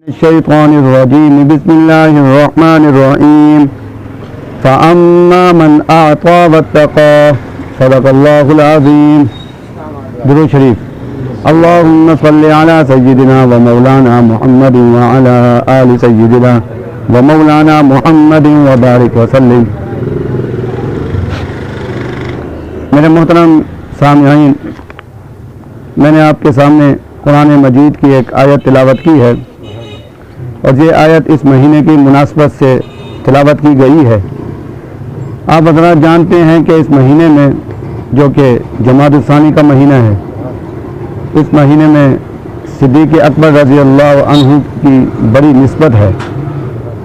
शैतानिर्रजीम बिस्मिल्लाहिर्रहमानिर्रहीम फ़अम्मा मन अअता वत्तक़ा सदक़ल्लाहुल अज़ीम। दुरूद शरीफ। अल्लाहुम्मा सल्लि अला सय्यिदिना व मौलाना मुहम्मदिन व अला आलि सय्यिदिना व मौलाना मुहम्मदिन व बारिक व सल्लिम। मेरे मोहतरम सामईन, मैंने आपके सामने कुरान मजीद की एक आयत तिलावत की है और ये आयत इस महीने की मुनासबत से तिलावत की गई है। आप हज़रात जानते हैं कि इस महीने में, जो कि जमाद सानी का महीना है, इस महीने में सिद्दीक़ अकबर रज़ी अल्लाह अन्हु की बड़ी निस्बत है।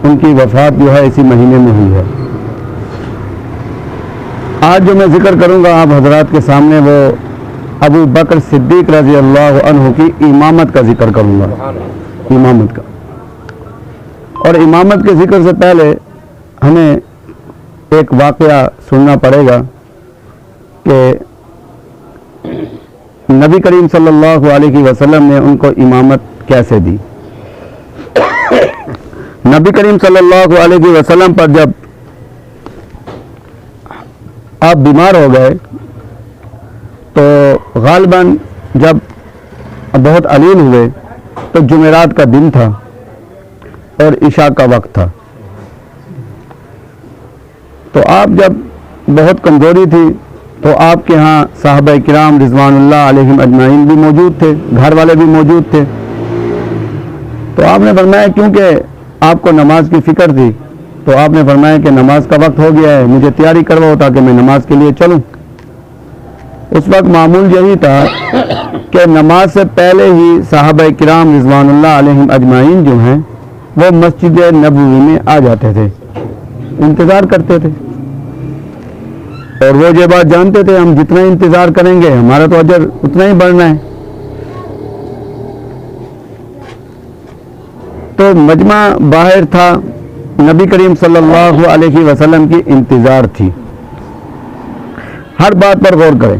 उनकी वफ़ात जो है इसी महीने में हुई है। आज जो मैं ज़िक्र करूँगा आप हज़रात के सामने, वो अबू बकर सिद्दीक़ रज़ी अल्लाह अन्हु की इमामत का ज़िक्र करूँगा। इमामत का, और इमामत के ज़िक्र से पहले हमें एक वाक़या सुनना पड़ेगा कि नबी करीम सल्लल्लाहु अलैहि वसल्लम ने उनको इमामत कैसे दी। नबी करीम सल्लल्लाहु अलैहि वसल्लम पर जब आप बीमार हो गए तो गालिबन जब बहुत अलील हुए तो जुमेरात का दिन था और इशा का वक्त था। तो आप जब बहुत कमज़ोरी थी तो आपके यहाँ साहबा किराम रिज़वानुल्लाह अलैहिम अजमाइन भी मौजूद थे, घर वाले भी मौजूद थे। तो आपने फरमाया, क्योंकि आपको नमाज की फ़िक्र थी, तो आपने फरमाया कि नमाज का वक्त हो गया है, मुझे तैयारी करवाओ ताकि मैं नमाज के लिए चलूँ। उस वक्त मामूल यही था कि नमाज से पहले ही साहबा किराम रिज़वानुल्लाह अलैहिम अजमाइन जो हैं वो मस्जिद नबवी में आ जाते थे, इंतज़ार करते थे। और वो ये बात जानते थे, हम जितना इंतज़ार करेंगे हमारा तो अजर उतना ही बढ़ना है। तो मजमा बाहर था, नबी करीम सल्लल्लाहु अलैहि वसल्लम की इंतज़ार थी। हर बात पर गौर करें।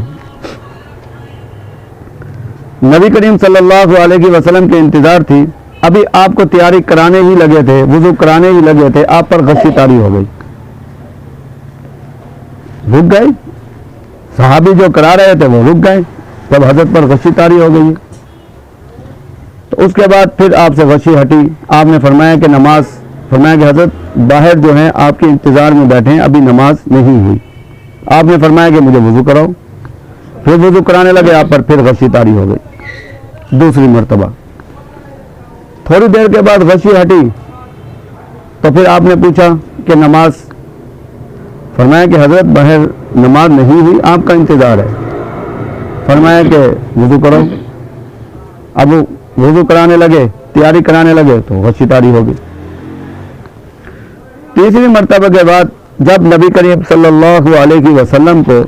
नबी करीम सल्लल्लाहु अलैहि वसल्लम की इंतज़ार थी। अभी आपको तैयारी कराने ही लगे थे, वुज़ू कराने ही लगे थे, आप पर गश्ती तारी हो गई, रुक गए। सहाबी जो करा रहे थे वो रुक गए जब हजरत पर गश्ती तारी हो गई। तो उसके बाद फिर आपसे गश्ती हटी। आपने फरमाया कि नमाज, फरमाया कि हजरत बाहर जो हैं आपके इंतज़ार में बैठे हैं, अभी नमाज नहीं हुई। आपने फरमाया कि मुझे वुज़ू कराओ। फिर वुज़ू कराने लगे, आप पर फिर गश्ती तारी हो गई दूसरी मरतबा। थोड़ी देर के बाद गश्ती हटी तो फिर आपने पूछा कि नमाज, फरमाया कि हजरत बाहर नमाज नहीं हुई, आपका इंतज़ार है। फरमाया कि वुज़ू करो। अब वुज़ू कराने लगे, तैयारी कराने लगे तो गश्ती तारी हो गई। तीसरी मरतबा के बाद जब नबी करीम सल्लल्लाहु अलैहि वसल्लम को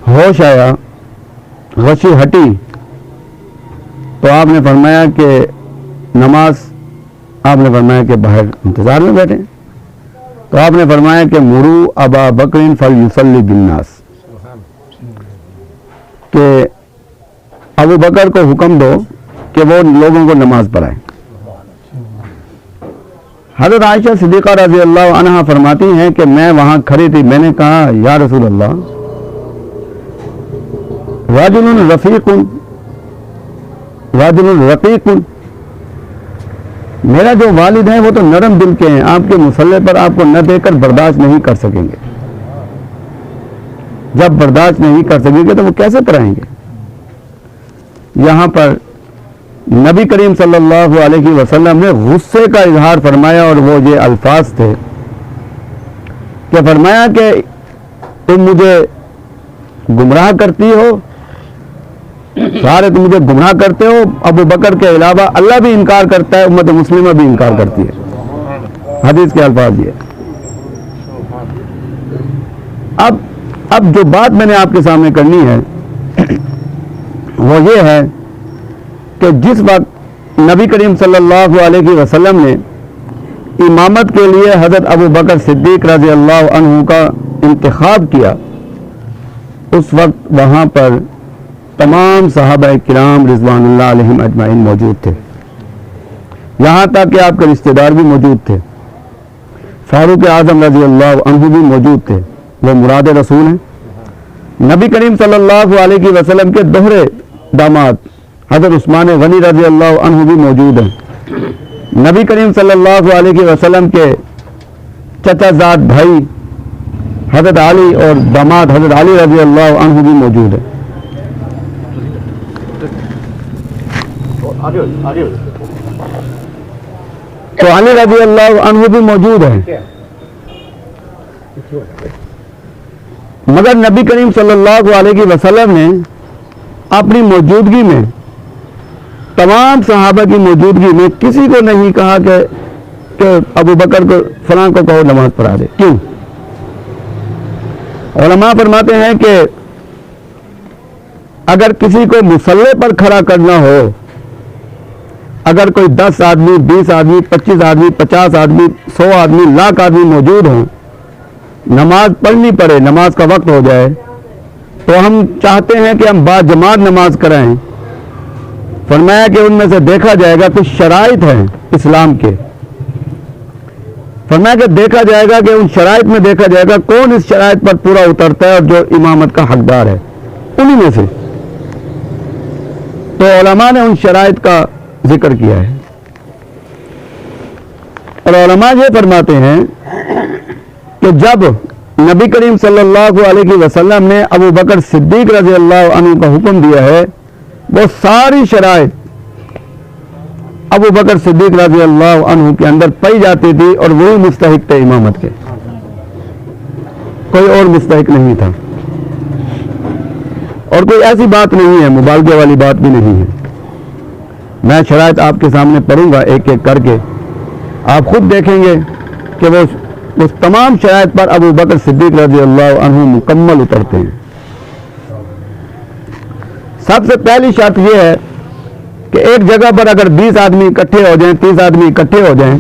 होश आया, गश्ती हटी, तो आपने फरमाया कि नमाज, आपने फरमाया कि बाहर इंतज़ार में बैठे। तो आपने फरमाया कि मुरू अबा बकरिन फलयुसल्ली बिन्नास, कि अबू बकर को हुक्म दो कि वो लोगों को नमाज पढ़ाए। हज़रत आयशा सिद्दीक़ा रज़ी अल्लाह अन्हा फरमाती हैं कि मैं वहां खड़ी थी। मैंने कहा, या रसूल अल्लाह, राजुलुन रफ़ीक़ुन राजुलुन रक़ीक़ुन, मेरा जो वालिद है वो तो नरम दिल के हैं, आपके मुसल्ले पर आपको न देकर बर्दाश्त नहीं कर सकेंगे। जब बर्दाश्त नहीं कर सकेंगे तो वो कैसे कराएंगे। यहां पर नबी करीम सल्लल्लाहु अलैहि वसल्लम ने गुस्से का इजहार फरमाया और वो ये अल्फाज थे कि फरमाया कि तुम मुझे गुमराह करती हो, सारे तुम मुझे गुमराह करते हो। अबू बकर के अलावा अल्लाह भी इनकार करता है, उम्मत मुस्लिमा भी इनकार करती है। हदीस के अल्फाज ये। अब जो बात मैंने आपके सामने करनी है वो ये है कि जिस वक्त नबी करीम सल्लल्लाहु अलैहि वसल्लम ने इमामत के लिए हज़रत अबू बकर सिद्दीक़ रज़ी अल्लाह अन्हु का इंतखाब किया, उस वक्त वहाँ पर तमाम सहाबा किराम रिज़वानुल्लाह अलैहिम अजमाइन मौजूद थे। यहाँ तक कि आपके रिश्तेदार भी मौजूद थे। फारूक आज़म रज़ी अल्लाह अन्हु भी मौजूद थे, वो मुराद रसूल हैं। नबी करीम सल्लल्लाहु अलैहि वसल्लम के दोहरे दामाद हज़रत उस्मान गनी रज़ी अल्लाह अन्हु भी मौजूद हैं। नबी करीम सल्लल्लाहु अलैहि वसल्लम के चचाजाद भाई हज़रत अली और दामाद हज़रत अली रज़ी अल्लाह अन्हु भी मौजूद है। तो अली रज़ी अल्लाह अन्हु भी मौजूद है। मगर नबी करीम सल्लल्लाहु अलैहि वसल्लम ने अपनी मौजूदगी में, तमाम सहाबा की मौजूदगी में किसी को नहीं कहा कि अबू बकर को फलां को कहो नमाज पढ़ा दे। क्यों? उलमा फरमाते हैं कि अगर किसी को मुसल्ले पर खड़ा करना हो, अगर कोई 10 आदमी, 20 आदमी, 25 आदमी, 50 आदमी, 100 आदमी, लाख आदमी मौजूद हों, नमाज पढ़नी पड़े, नमाज का वक्त हो जाए, तो हम चाहते हैं कि हम बाजमात नमाज कराएं। फरमाया कि उनमें से देखा जाएगा, कुछ शराइत हैं इस्लाम के, फरमाया कि देखा जाएगा कि उन शराइत में देखा जाएगा कौन इस शराइत पर पूरा उतरता है और जो इमामत का हकदार है, उन्हीं में से। तो उलमा ने उन शराइत का जिक्र किया है और उलमा ये फरमाते हैं कि जब नबी करीम सल्लल्लाहु अलैहि वसल्लम ने अबू बकर सिद्दीक रज़ी अल्लाह अन्हु का हुक्म दिया है, वो सारी शराइत अबू बकर सिद्दीक रज़ी अल्लाह अन्हु के अंदर पाई जाती थी और वही मुस्तहिक थे इमामत के, कोई और मुस्तहिक नहीं था। और कोई ऐसी बात नहीं है, मुबालगे वाली बात भी नहीं है। मैं शराइत आपके सामने पढ़ूंगा एक एक करके, आप खुद देखेंगे कि वो उस तमाम शराइत पर अबू बकर सिद्दीक रज़ी अल्लाह अन्हु मुकम्मल उतरते हैं। सबसे पहली शर्त यह है कि एक जगह पर अगर 20 आदमी इकट्ठे हो जाएं, 30 आदमी इकट्ठे हो जाएं,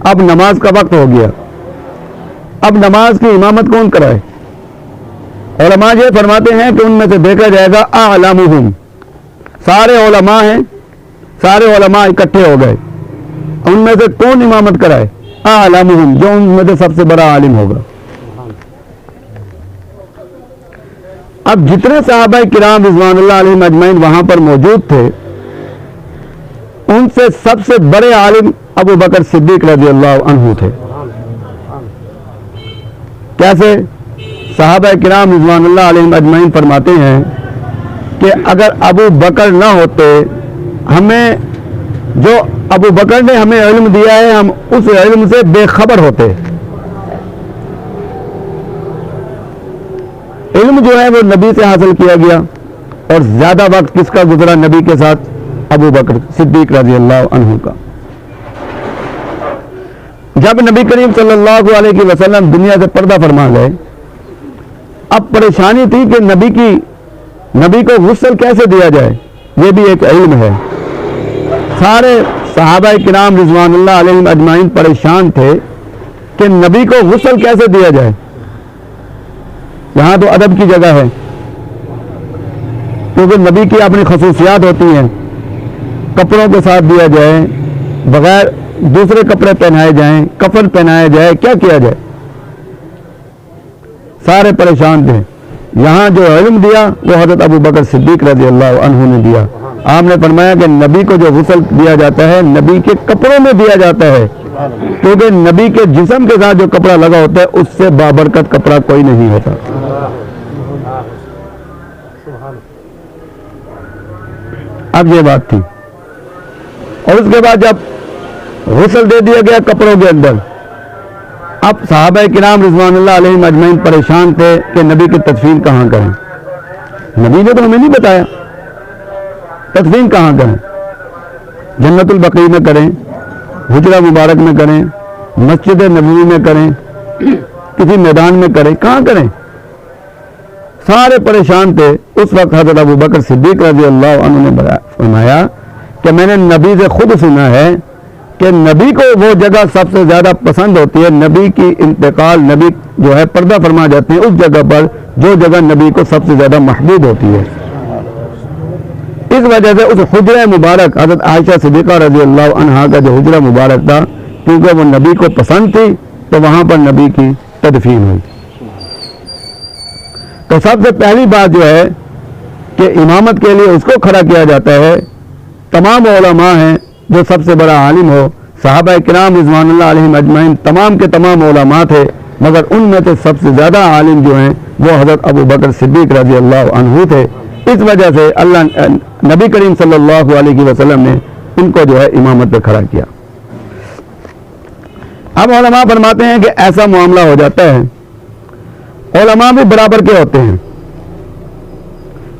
अब नमाज का वक्त हो गया, अब नमाज की इमामत कौन कराए? उलमा ये फरमाते हैं कि उनमें से देखा जाएगा आलमुहुम, सारे उलमा हैं, सारे उलमा इकट्ठे हो गए, उनमें से कौन इमामत कराए? आलमुहुम, जो उनमें से सबसे बड़ा आलिम होगा। अब जितने सहाबा किराम रिज़वानुल्लाह अलैहिम अजमईन वहां पर मौजूद थे, उनसे सबसे बड़े आलिम अबू बकर सिद्दीक रज़ी अल्लाह अन्हु थे। कैसे? सहाबा किराम रिज़वानुल्लाह अलैहिम अजमईन फरमाते हैं कि अगर अबू बकर ना होते, हमें जो अबू बकर ने हमें इल्म दिया है, हम उस इल्म से बेखबर होते। इल्म जो है वो नबी से हासिल किया गया और ज्यादा वक्त किसका गुजरा नबी के साथ? अबू बकर सिद्दीक रज़ी अल्लाह अन्हु का। जब नबी करीम सल्लल्लाहु अलैहि वसल्लम दुनिया से पर्दा फरमा गए, अब परेशानी थी कि नबी को गुस्ल कैसे दिया जाए, ये भी एक इल्म है। सारे सहाबा किराम रिज़वानुल्लाह अलैहिम अजमाइन परेशान थे कि नबी को गुस्ल कैसे दिया जाए। यहां तो अदब की जगह है, क्योंकि नबी की अपनी खसूसियात होती हैं। कपड़ों के साथ दिया जाए, बगैर दूसरे कपड़े पहनाए जाएं, कफन पहनाया जाए, क्या किया जाए? सारे परेशान थे। यहां जो इल्म दिया वो हज़रत अबू बकर सिद्दीक रज़ी अल्लाह अन्हु ने दिया। आपने फरमाया कि नबी को जो गुस्ल दिया जाता है नबी के कपड़ों में दिया जाता है, क्योंकि नबी के जिस्म के साथ जो कपड़ा लगा होता है उससे बाबरकत कपड़ा कोई नहीं होता। अब ये बात थी। और उसके बाद जब गुस्ल दे दिया गया कपड़ों के अंदर, अब सहाबा किराम रिज़वानुल्लाह अलैहिम अजमईन परेशान थे कि नबी की तदफीन कहाँ करें। नबी ने तो हमें नहीं बताया तदफीन कहाँ करें। जन्नतुल बकी में करें, हुजरा मुबारक में करें, मस्जिद नबवी में करें, किसी मैदान में करें, कहाँ करें? सारे परेशान थे। उस वक्त हज़रत अबू बकर सिद्दीक रज़ी अल्लाह अन्हु ने फरमाया कि मैंने नबी से खुद सुना है कि नबी को वो जगह सबसे ज्यादा पसंद होती है, नबी की इंतकाल, नबी जो है पर्दा फरमा जाते हैं उस जगह पर जो जगह नबी को सबसे ज्यादा महबूब होती है। इस वजह से उस हुजरा मुबारक हज़रत आयशा सिद्दीक़ा रज़ी अल्लाह अन्हा का जो हुजरा मुबारक था, क्योंकि वो नबी को पसंद थी, तो वहाँ पर नबी की तदफीन हुई। तो सबसे पहली बात जो है कि इमामत के लिए उसको खड़ा किया जाता है। तमाम उलमा हैं, जो सबसे बड़ा आलिम हो, सहाबा किराम रिज़वानुल्लाह अलैहिम अजमईन तमाम के तमाम उलमा थे, मगर उनमें से सबसे ज़्यादा आलिम जो हैं वो हज़रत अबू बकर सिद्दीक़ रज़ी अल्लाह अन्हु थे। इस वजह से अल्लाह नबी करीम सल्लल्लाहु अलैहि वसल्लम ने उनको जो है इमामत पे खड़ा किया। अब उलमा फरमाते हैं कि ऐसा मामला हो जाता है, उलमा भी बराबर के होते हैं,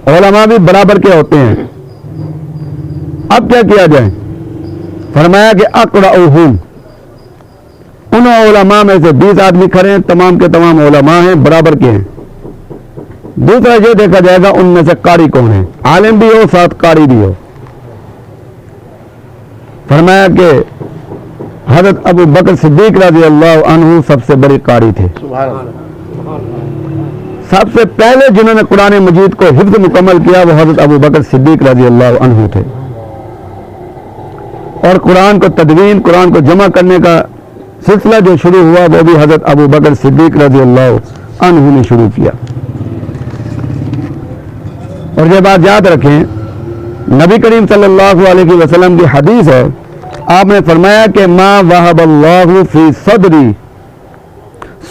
उलमा भी बराबर के होते हैं। अब क्या किया जाए? फरमाया कि अक़रअहुम, उन उलमा में से 20 आदमी खड़े हैं, तमाम के तमाम उलमा हैं, बराबर के हैं। दूसरा ये देखा जाएगा उनमें से कारी कौन है, आलिम भी हो साथ कारी भी हो। फरमाया कि हज़रत अबू बकर सिद्दीक़ रज़ी अल्लाह अन्हु सबसे बड़े कारी थे। सबसे पहले जिन्होंने कुरान मजीद को हिफ्ज़ मुकम्मल किया वो हज़रत अबू बकर सिद्दीक़ रज़ी अल्लाह अन्हु थे। और कुरान को तदवीन, कुरान को जमा करने का सिलसिला जो शुरू हुआ वो भी हज़रत अबू बकर सिद्दीक़ रज़ी अल्लाह अन्हु ने शुरू किया। और ये बात याद रखें, नबी करीम सल्लल्लाहु अलैहि वसल्लम की हदीस है, आपने फरमाया कि मा वहबल्लाहु फी सदरी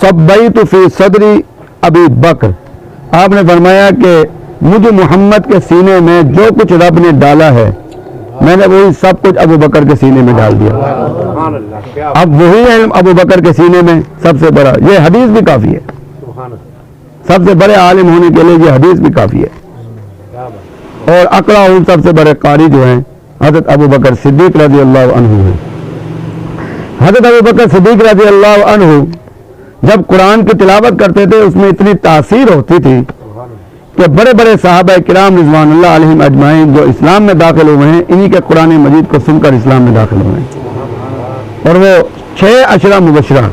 सब्बैतु फी सदरी अबी बकर। आपने फरमाया कि मुझे मोहम्मद के सीने में जो कुछ रब ने डाला है, मैंने वही सब कुछ अबू बकर के सीने में डाल दिया। अब वही है अबू बकर के सीने में सबसे बड़ा, ये हदीस भी काफ़ी है, सबसे बड़े आलिम होने के लिए ये हदीस भी काफ़ी है। और अकड़ा सबसे बड़े कारी जो हैं हज़रत अबू बकर सिद्दीक़ रज़ी अल्लाह अन्हु हैं। हज़रत अबू बकर सिद्दीक़ रज़ी अल्लाह अन्हु जब कुरान की तिलावत करते थे उसमें इतनी तासीर होती थी कि बड़े बड़े सहाबा किराम रिज़वानुल्लाह अलैहिम अजमाइन जो इस्लाम में दाखिल हुए हैं, इन्हीं के कुरान मजीद को सुनकर इस्लाम में दाखिल हुए हैं। और वो 6 अशरा मुबशरा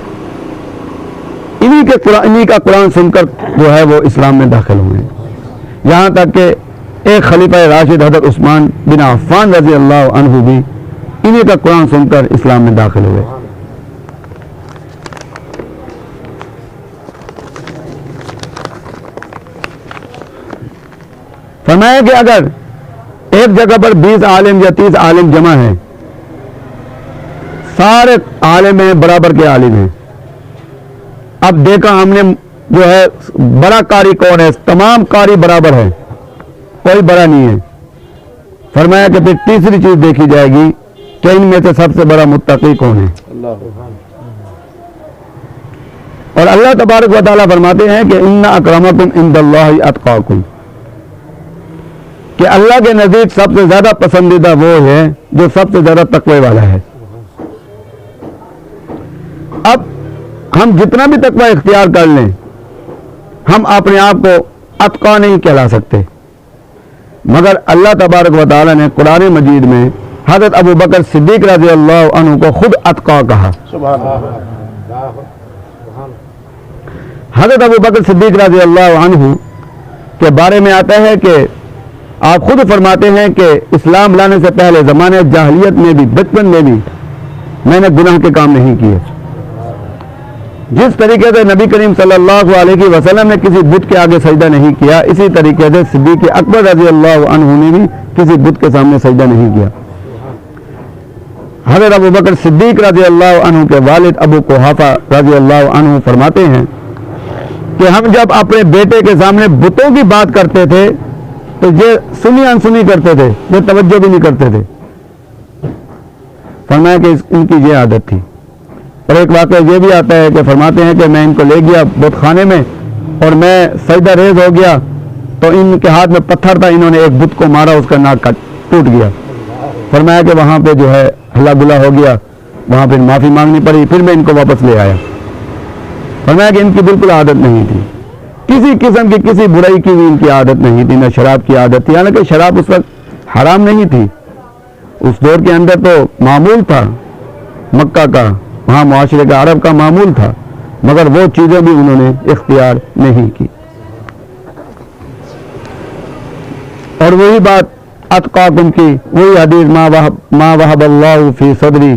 इन्हीं का कुरान सुनकर जो है वो इस्लाम में दाखिल हुए हैं। यहाँ तक कि एक खलीफा राशिद हज़रत उस्मान बिन अफ़्फ़ान रज़ी अल्लाह अन्हु भी इन्हीं का कुरान सुनकर इस्लाम में दाखिल हुए। फरमाया कि अगर एक जगह पर 20 आलिम या 30 आलिम जमा हैं, सारे आलिम हैं, बराबर के आलिम हैं। अब देखा हमने जो है बड़ा कारी कौन है, तमाम कारी बराबर है, कोई बड़ा नहीं है। फरमाया कि फिर तीसरी चीज देखी जाएगी कि इनमें से सबसे बड़ा मुत्तकी कौन है। और अल्लाह तबारक व तआला फरमाते हैं कि इन्ना अक्रमकुम इंदल्लाहि अत्काकुम, कि अल्लाह के नज़दीक सबसे ज्यादा पसंदीदा वो है जो सबसे ज्यादा तकवे वाला है। अब हम जितना भी तकवा इख्तियार कर लें, हम अपने आप को अतका नहीं कहला सकते, मगर अल्लाह तबारक व तआला ने कुरान मजीद में हज़रत अबू बकर सिद्दीक़ रज़ी अल्लाह अन्हु को खुद अतका कहा। हज़रत अबू बकर सिद्दीक़ रज़ी अल्लाह अन्हु के बारे में आता है कि आप खुद फरमाते हैं कि इस्लाम लाने से पहले ज़माने जाहिलियत में भी, बचपन में भी मैंने गुनाह के काम नहीं किए। जिस तरीके से नबी करीम सल्लल्लाहु अलैहि वसल्लम ने किसी बुत के आगे सजदा नहीं किया, इसी तरीके से सिद्दीक़ अकबर रज़ी अल्लाह अन्हु ने भी किसी बुत के सामने सजदा नहीं किया। हज़रत अबू बकर सिद्दीक़ रज़ी अल्लाह अन्हु के वालिद अबू कुहाफा रज़ी अल्लाह अन्हु फरमाते हैं कि हम जब अपने बेटे के सामने बुतों की बात करते थे तो ये सुनी अनसुनी करते थे, ये तवज्जो भी नहीं करते थे। फरमाया कि इनकी ये आदत थी। और एक वाक़या ये भी आता है कि फरमाते हैं कि मैं इनको ले गया बुत खाने में और मैं सजदा रेज हो गया, तो इनके हाथ में पत्थर था, इन्होंने एक बुत को मारा, उसका नाक टूट गया। फरमाया कि वहाँ पे जो है हल्ला गुल्ला हो गया, वहाँ फिर माफ़ी मांगनी पड़ी, फिर मैं इनको वापस ले आया। फरमाया कि इनकी बिल्कुल आदत नहीं थी, किसी किस्म की किसी बुराई की भी इनकी आदत नहीं थी, न शराब की आदत थी। हालांकि शराब उस वक्त हराम नहीं थी, उस दौर के अंदर तो मामूल था, मक्का का, वहाँ मुआशरे का, अरब का मामूल था, मगर वो चीज़ें भी उन्होंने इख्तियार नहीं की। और वही बात अतकाकुम की वही हदीस मा वहबल्लाहु फी सदरी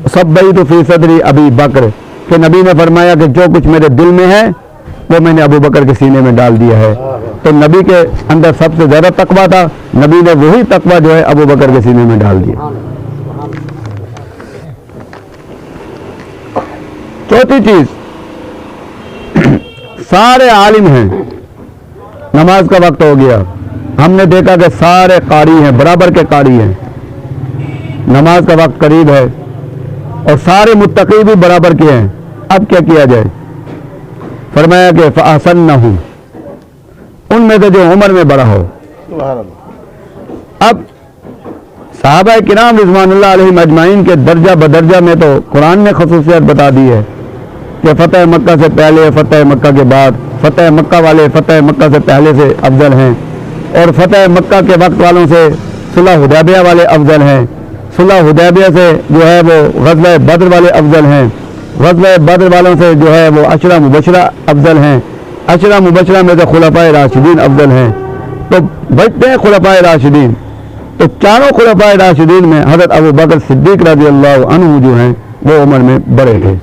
सब्बैतु फी सदरी अबी बकर कि नबी ने फरमाया कि जो कुछ मेरे दिल में है वो मैंने अबू बकर के सीने में डाल दिया है। तो नबी के अंदर सबसे ज़्यादा तकवा था, नबी ने वही तकवा जो है अबू बकर के सीने में डाल दिया। चौथी चीज, सारे आलिम हैं, नमाज का वक्त हो गया, हमने देखा कि सारे कारी हैं, बराबर के कारी हैं, नमाज का वक्त करीब है और सारे मुत्तकी भी बराबर के हैं। अब क्या किया जाए? फरमाया कि फ़असन्नहु, उनमें से जो उम्र में बड़ा हो। अब सहाबा किराम रिज़वानुल्लाह अलैहिम अजमाइन के दर्जा बदर्जा में तो कुरान ने खसूसियत बता दी है कि फ़तह मक्का से पहले, फ़तह मक्का के बाद, फ़तह मक्का वाले फ़तह मक्का से पहले से अफजल हैं और फ़तह मक्का के वक्त वालों से सुलह हुदैबिया वाले अफजल हैं, सुलह हुदैबिया से जो है वो ग़ज़वा बद्र वाले अफजल हैं, ग़ज़वा बद्र वालों से जो है वो अशरा मुबशरा अफजल हैं, अशरा मुबशरा में से खुलफ़ाए राशिदीन अफजल हैं। तो बचते हैं खुलफ़ाए राशिदीन, तो चारों खुलफ़ाए राशिदीन में हज़रत अबू बकर सिद्दीक़ रज़ियल्लाहु अन्हु जो हैं वो उम्र में बड़े थे।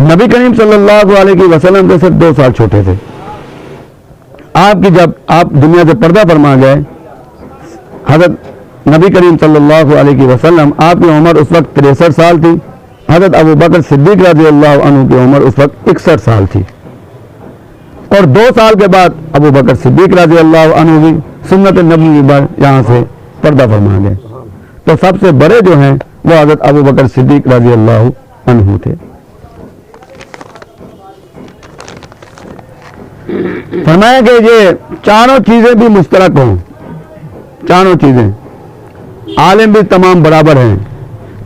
नबी करीम सल्लल्लाहु अलैहि वसल्लम से सिर्फ 2 साल छोटे थे। आपकी जब आप दुनिया से पर्दा फरमा गए, हज़रत नबी करीम सल्लल्लाहु अलैहि वसल्लम आपकी उम्र उस वक्त 63 साल थी, हज़रत अबू बकर सिद्दीक़ रज़ियल्लाहु अन्हु की उम्र उस वक्त 61 साल थी और 2 साल के बाद अबू बकर सिद्दीक़ रज़ियल्लाहु अन्हु भी सुन्नत नबी पर यहाँ से पर्दा फरमा गए। तो सबसे बड़े जो हैं वो हज़रत अबू बकर सिद्दीक़ रज़ियल्लाहु अन्हु थे। फरमाया कि ये चारों चीज़ें भी मुश्तरक हों, चारों चीज़ें, आलिम भी तमाम बराबर हैं,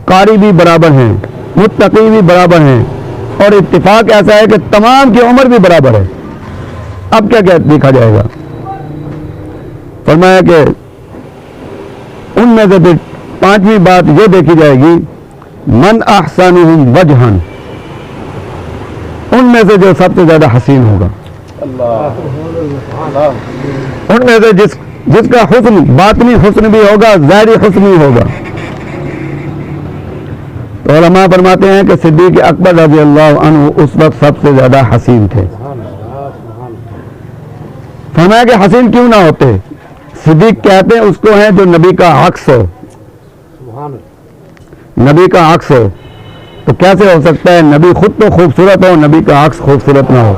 कारी भी बराबर हैं, मुत्तकी भी बराबर हैं और इत्तिफाक ऐसा है कि तमाम की उम्र भी बराबर है। अब क्या क्या देखा जाएगा? फरमाया कि उनमें से फिर 5वीं बात ये देखी जाएगी, मन अहसनुहुम वजहन, उनमें से जो सबसे ज्यादा हसीन होगा, उनमें से जिसका हुस्न बातनी हुस्न भी होगा, ज़ाहिरी हुस्न भी होगा। तो उलमा फरमाते हैं कि सिद्दीक़ अकबर रज़ियल्लाहु अन्हु उस वक्त सबसे ज्यादा हसीन थे। फरमाया कि हसीन क्यों ना होते? सिद्दीक़ कहते हैं उसको है जो नबी का अक्स हो, नबी का अक्स हो। तो कैसे हो सकता है? नबी खुद तो खूबसूरत हो, नबी का अक्स खूबसूरत ना हो।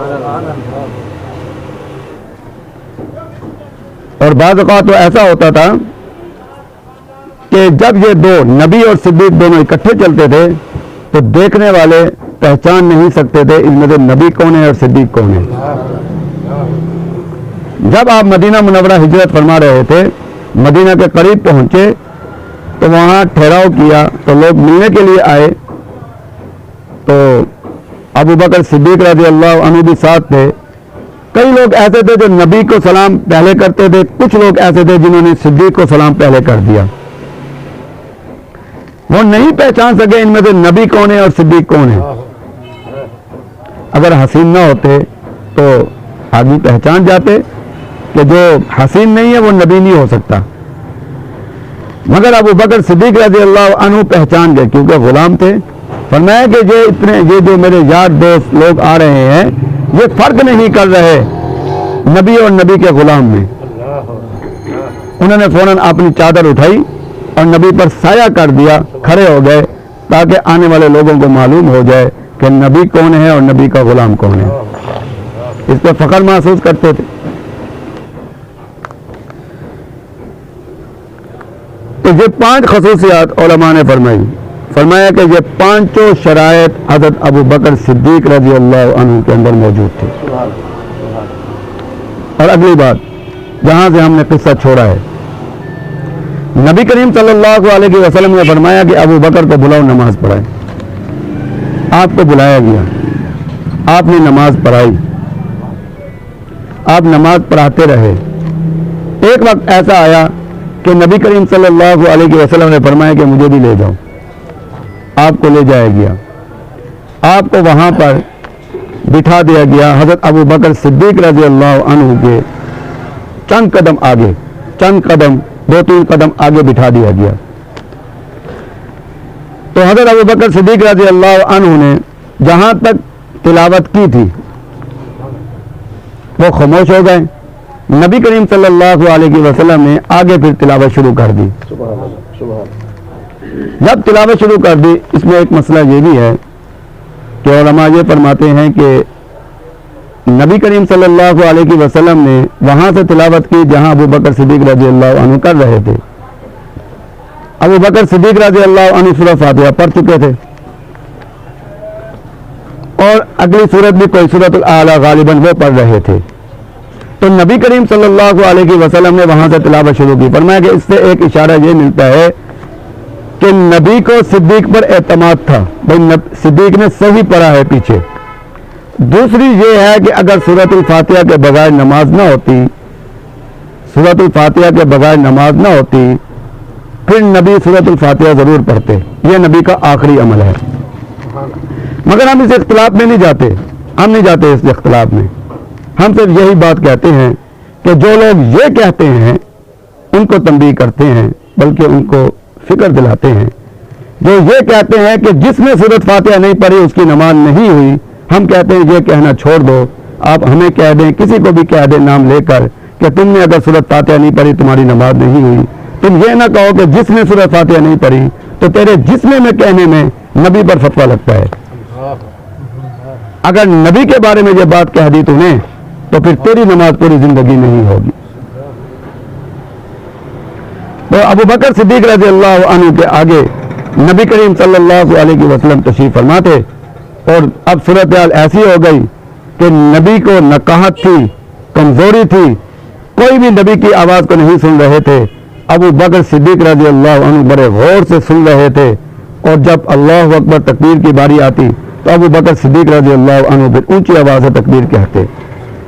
और बाज़ औक़ात तो ऐसा होता था कि जब ये दो नबी और सिद्दीक़ दोनों इकट्ठे चलते थे तो देखने वाले पहचान नहीं सकते थे इनमें से नबी कौन है और सिद्दीक़ कौन है। जब आप मदीना मुनव्वरा हिजरत फरमा रहे थे, मदीना के करीब पहुंचे तो वहां ठहराव किया तो लोग मिलने के लिए आए, तो अबू बकर सिद्दीक़ रज़ियल्लाहु अन्हु भी साथ थे। कई लोग ऐसे थे जो नबी को सलाम पहले करते थे, कुछ लोग ऐसे थे जिन्होंने सिद्दीक़ को सलाम पहले कर दिया। वो नहीं पहचान सके इनमें से नबी कौन है और सिद्दीक़ कौन है। अगर हसीन ना होते तो आदमी पहचान जाते कि जो हसीन नहीं है वो नबी नहीं हो सकता। मगर अबू बकर सिद्दीक़ रज़ियल्लाहु अन्हु पहचान गए क्योंकि गुलाम थे। फरमाया कि ये जो मेरे यार दोस्त लोग आ रहे हैं ये फर्क नहीं कर रहे नबी और नबी के गुलाम में। उन्होंने फौरन अपनी चादर उठाई और नबी पर साया कर दिया, खड़े हो गए ताकि आने वाले लोगों को मालूम हो जाए कि नबी कौन है और नबी का गुलाम कौन है। इस पर फख्र महसूस करते थे। तो ये 5 खसूसियात उलमा ने फरमाया कि ये 5 शराइत हज़रत अबू बकर सिद्दीक़ रज़ियल्लाहु अन्हु के अंदर मौजूद थे। और अगली बात जहां से हमने किस्सा छोड़ा है, नबी करीम सल्लल्लाहु अलैहि वसल्लम ने फरमाया कि अबू बकर को बुलाओ, नमाज पढ़ाए। आपको बुलाया गया, आपने नमाज पढ़ाई, आप नमाज पढ़ाते रहे। एक वक्त ऐसा आया कि नबी करीम सल्लल्लाहु अलैहि वसल्लम ने फरमाया कि मुझे भी ले जाओ। आपको ले जाया गया, आपको वहां पर बिठा दिया गया हज़रत अबू बकर सिद्दीक़ रज़ियल्लाहु अन्हु के चंद कदम आगे, चंद कदम, 2-3 कदम आगे बिठा दिया गया। तो हज़रत अबू बकर सिद्दीक़ रज़ी अल्लाह अन्हु ने जहां तक तिलावत की थी वो खामोश हो गए। नबी करीम सल्लल्लाहु अलैहि वसल्लम ने आगे फिर तिलावत शुरू कर दी। जब तिलावत शुरू कर दी, इसमें एक मसला ये भी है कि उलमा ये फरमाते हैं कि नबी करीम सल्लल्लाहु अलैहि वसल्लम ने वहां से तिलावत की जहां अबू बकर सिद्दीक़ रज़ी अल्लाह अन्हु कर रहे थे। अबू बकर सिद्दीक़ रज़ी अल्लाह अन्हु सूरह फातिहा पढ़ चुके थे और अगली सूरत भी कोई सूरत आला गालिबन वो पढ़ रहे थे। तो नबी करीम सल्लल्लाहु अलैहि वसल्लम ने वहां से तिलावत शुरू की। फरमाया कि इससे एक इशारा ये मिलता है कि नबी को सिद्दीक पर एतमाद था, भाई सिद्दीक ने सही पढ़ा है पीछे। दूसरी ये है कि अगर सूरतुल फातिहा के बगैर नमाज ना होती, सूरतुल फातिहा के बगैर नमाज ना होती, फिर नबी सूरतुल फातिहा जरूर पढ़ते। ये नबी का आखिरी अमल है। मगर हम इस इख्तिलाफ में नहीं जाते, हम नहीं जाते इस इख्तिलाफ में। हम सिर्फ यही बात कहते हैं कि जो लोग ये कहते हैं उनको तंबीह करते हैं, बल्कि उनको फिक्र दिलाते हैं। जो ये कहते हैं कि जिसने सूरत फातिहा नहीं पढ़ी उसकी नमाज नहीं हुई, हम कहते हैं ये कहना छोड़ दो। आप हमें कह दें, किसी को भी कह दें नाम लेकर कि तुमने अगर सूरत फातिहा नहीं पढ़ी तुम्हारी नमाज नहीं हुई। तुम ये ना कहो कि जिसने सूरत फातिहा नहीं पढ़ी, तो तेरे जिसने में कहने में नबी पर फतवा लगता है। अगर नबी के बारे में ये बात कह दी तूने तो फिर तेरी नमाज पूरी जिंदगी नहीं होगी। तो अबू बकर सिद्दीक़ रज़ी अल्लाह अन्हु के आगे नबी करीम सल्लल्लाहु अलैहि वसल्लम तशरीफ फरमाते और अब सूरत हाल ऐसी हो गई कि नबी को नकाहत थी, कमजोरी थी, कोई भी नबी की आवाज को नहीं सुन रहे थे। अबू बकर सिद्दीक़ रज़ी अल्लाह अन्हु बड़े गौर से सुन रहे थे और जब अल्लाहु अकबर तकबीर की बारी आती तो अबू बकर सिद्दीक़ रज़ी अल्लाह अन्हु फिर ऊंची आवाज से तकबीर कहते।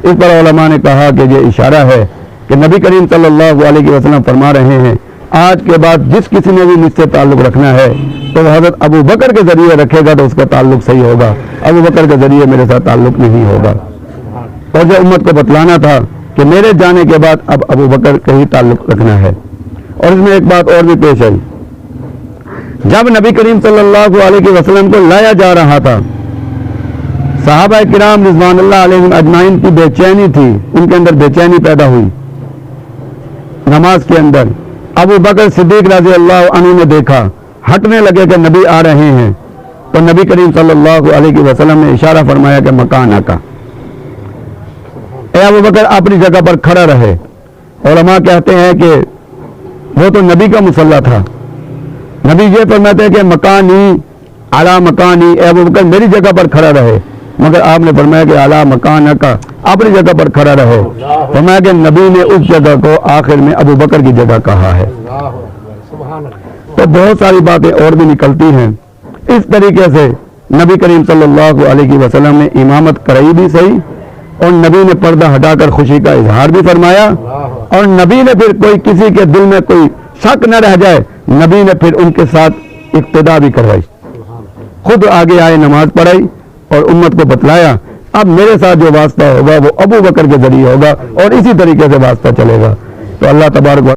इस पर उलमा ने कहा कि ये इशारा है कि नबी करीम सल्लल्लाहु अलैहि वसल्लम फरमा रहे हैं आज के बाद जिस किसी ने भी मुझसे ताल्लुक रखना है तो वह हज़रत अबू बकर के जरिए रखेगा तो उसका ताल्लुक सही होगा, अबू बकर के जरिए मेरे साथ ताल्लुक नहीं होगा। और जो उम्मत को बतलाना था कि मेरे जाने के बाद अब अबू बकर का ही ताल्लुक रखना है। और इसमें एक बात और भी पेश आई, जब नबी करीम सल्लल्लाहु अलैहि वसल्लम को लाया जा रहा था, सहाबा किराम रिज़वानुल्लाह अलैहिम अजमाइन की बेचैनी थी, उनके अंदर बेचैनी पैदा हुई नमाज के अंदर। अबू बकर सिद्दीक़ रज़ी अल्लाह अन्हु ने देखा, हटने लगे कि नबी आ रहे हैं, तो नबी करीम सल्लल्लाहु अलैहि वसल्लम ने इशारा फरमाया कि मकान आका, ए अबू बकर अपनी जगह पर खड़ा रहे। उलमा कहते हैं कि वो तो नबी का मुसल्ला था। नबी ये फरमाते हैं कि मकानी आला मकानी, ए अबू बकर मेरी जगह पर खड़ा रहे, मगर आपने फरमाया कि आला मकान का, अपनी जगह पर खड़ा रहे। फरमाया कि नबी ने उस जगह को आखिर में अबू बकर की जगह कहा है। तो बहुत सारी बातें और भी निकलती हैं। इस तरीके से नबी करीम सल्लल्लाहु अलैहि वसल्लम ने इमामत कराई भी सही और नबी ने पर्दा हटाकर खुशी का इजहार भी फरमाया और नबी ने फिर कोई किसी के दिल में कोई शक न रह जाए, नबी ने फिर उनके साथ इक्तिदा भी करवाई, खुद आगे आए, नमाज पढ़ाई और उम्मत को बतलाया अब मेरे साथ जो वास्ता होगा वो अबू बकर के जरिए होगा और इसी तरीके से वास्ता चलेगा। तो अल्लाह तबारक